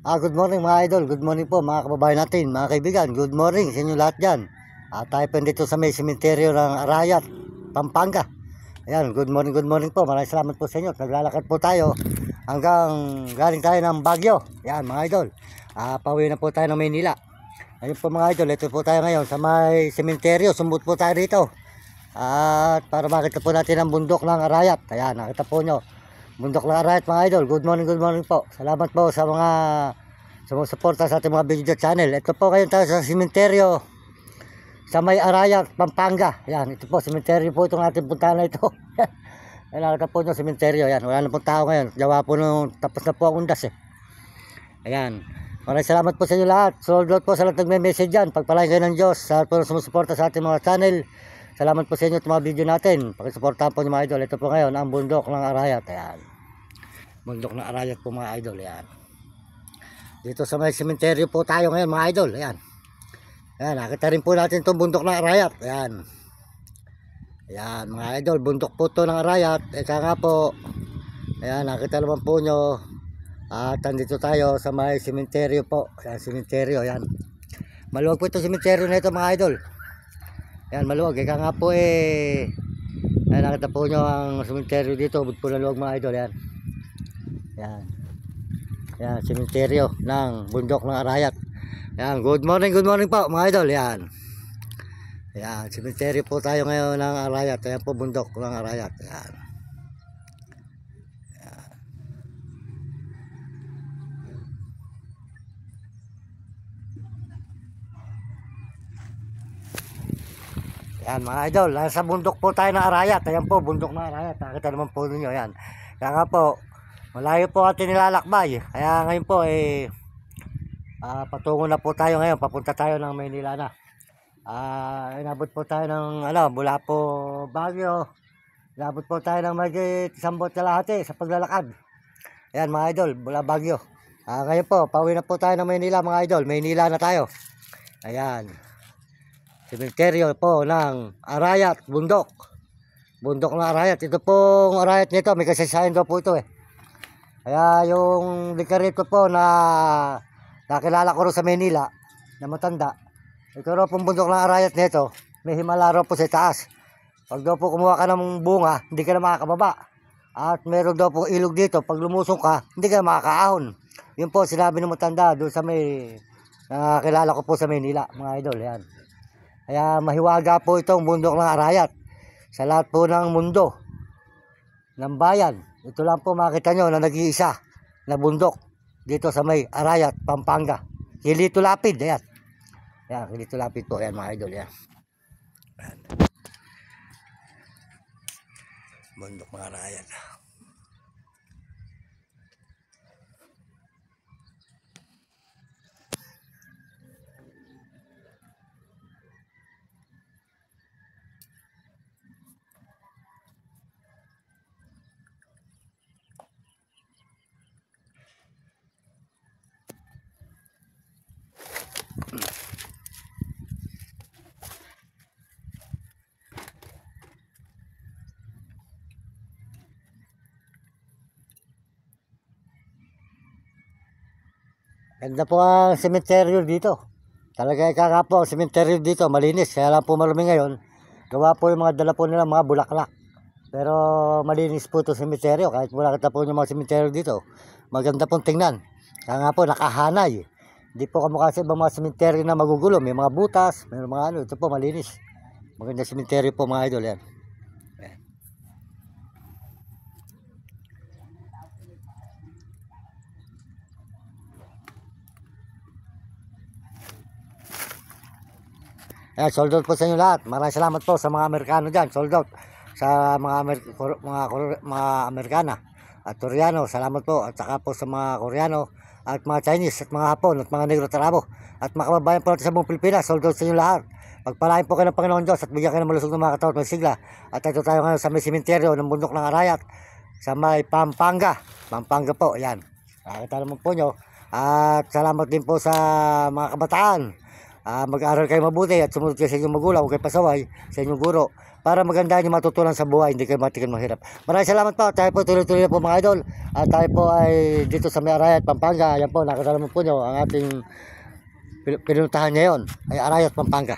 Good morning mga idol, good morning po mga kababayan natin, mga kaibigan, good morning sa inyo lahat dyan. Tayo po dito sa may sementeryo ng Arayat, Pampanga. Ayan, good morning po, maraming salamat po sa inyo. Naglalakad po tayo hanggang galing tayo ng Baguio. Ayan mga idol, pauwi na po tayo ng Maynila. Ayun po mga idol, ito po tayo ngayon sa may sementeryo, sumbot po tayo dito. At para makita po natin ang bundok ng Arayat. Ayan, nakita po nyo bundok ng Arayat mga idol. Good morning po. Salamat po sa mga sumusuporta sa ating mga video channel. Ito po ngayon tayo sa sementeryo sa may Arayat, Pampanga. Ayan, ito po sementeryo po itong ating puntahan na ito. Ayan, nakita po nyo sementeryo. Ayan, wala na pong tao ngayon. Jawa po nung tapos na po ang undas eh. Ayan, maraming salamat po sa inyo lahat. Sold out po sa lahat nagme-message dyan. Pagpalain kayo ng Diyos sa po sumusuporta sa ating mga channel. Salamat po sa inyo at mga video natin. Pakisuportahan po nyo mga idol. Ito po ngayon ang bundok ng Arayat. Ayan, bundok ng Arayat po mga idol. Ayan, dito sa may sementeryo po tayo ngayon mga idol. Ayan, ayan, nakita rin po natin itong bundok ng Arayat. Ayan, ayan mga idol, bundok po ito ng Arayat. Eka nga po. Ayan, nakita naman po nyo. At andito tayo sa may sementeryo po. Ayan, sementeryo. Ayan, maluwag po ito sementeryo na ito mga idol. Ayan, maluwag. Eka nga po eh. Ayan, nakita po nyo ang sementeryo dito. Bud po na luwag mga idol. Ayan, ayan, ayan, sementeryo ng bundok ng Arayat. Ayan, good morning po mga idol. Ayan, ayan, sementeryo po tayo ngayon ng Arayat. Ayan po bundok ng Arayat. Ayan, ayan mga idol, nasa bundok po tayo ng Arayat. Ayan po, bundok ng Arayat. Nakita naman po ninyo. Ayan, kaya nga po, malayo po ating nilalakbay. Kaya ngayon po eh, patungo na po tayo ngayon. Papunta tayo ng Maynila na. Inabot po tayo ng mula po Baguio. Inabot po tayo ng mahigit 1 buwan kalahati sa paglalakad. Ayan mga idol, mula Baguio. Ngayon po, pauwi na po tayo ng Maynila mga idol. Maynila na tayo. Ayan, sementeryo po ng Arayat, bundok ng Arayat. Ito pong Arayat nito, may kasaysayan daw po ito eh. Kaya yung likarito po na nakilala ko rin sa Maynila na matanda, ito rin pong bundok ng Arayat nito, may himala rin po sa taas. Pag daw po kumuha ka ng bunga, hindi ka na makakababa. At meron daw po ilog dito, pag lumusong ka, hindi ka makakaahon. Yun po sinabi ng matanda doon sa may nakilala ko po sa Maynila mga idol. Yan, kaya mahiwaga po itong bundok ng Arayat sa lahat po ng mundo ng bayan. Ito lang po makita nyo na nag-iisa na bundok dito sa may Arayat, Pampanga. Kilito Lapid. Ayan, ayan, Kilito Lapid po. Ayan mga idol. Ayan, ayan, bundok ng Arayat. Ganda po ang sementeryo dito. Talaga ika po ang sementeryo dito, malinis. Kaya lang po marumi ngayon. Gawa po yung mga dala po nila mga bulaklak. Pero malinis po ito sementeryo. Kahit wala kita po yung mga sementeryo dito, maganda pong tingnan. Kaya nga po nakahanay. Hindi po kamukha sa ibang mga sementeryo na magugulo. May mga butas, may mga ito po malinis. Maganda sementeryo po mga idol. Yan. Ayan, sold out po sa inyo lahat. Maraming salamat po sa mga Amerikano dyan. Sold out sa mga Amerikana at Koreano. Salamat po. At saka po sa mga Koreano at mga Chinese at mga Hapon at mga Negro Tarabo at mga kababayan po natin sa buong Pilipinas. Sold out sa inyo lahat. Pagpalain po kayo ng Panginoon Diyos at bigyan kayo ng malusog ng mga katawan at may sigla. At ito tayo ngayon sa may sementeryo ng bundok ng Arayat sa may Pampanga. Pampanga po. Ayan, nakita naman po nyo. At salamat din po sa mga kabataan Mag-aral kayo mabuti at sumunod kayo sa inyong magulang, huwag kayo pasaway sa inyong guro para maganda yung matutunan sa buhay, hindi kayo matikin mahirap. Maraming salamat po. Tayo po tuloy-tuloy na po mga idol. At tayo po ay dito sa may Arayat, Pampanga. Ayan po, nakasalaman po nyo ang ating pinuntahan ngayon ay Arayat, Pampanga.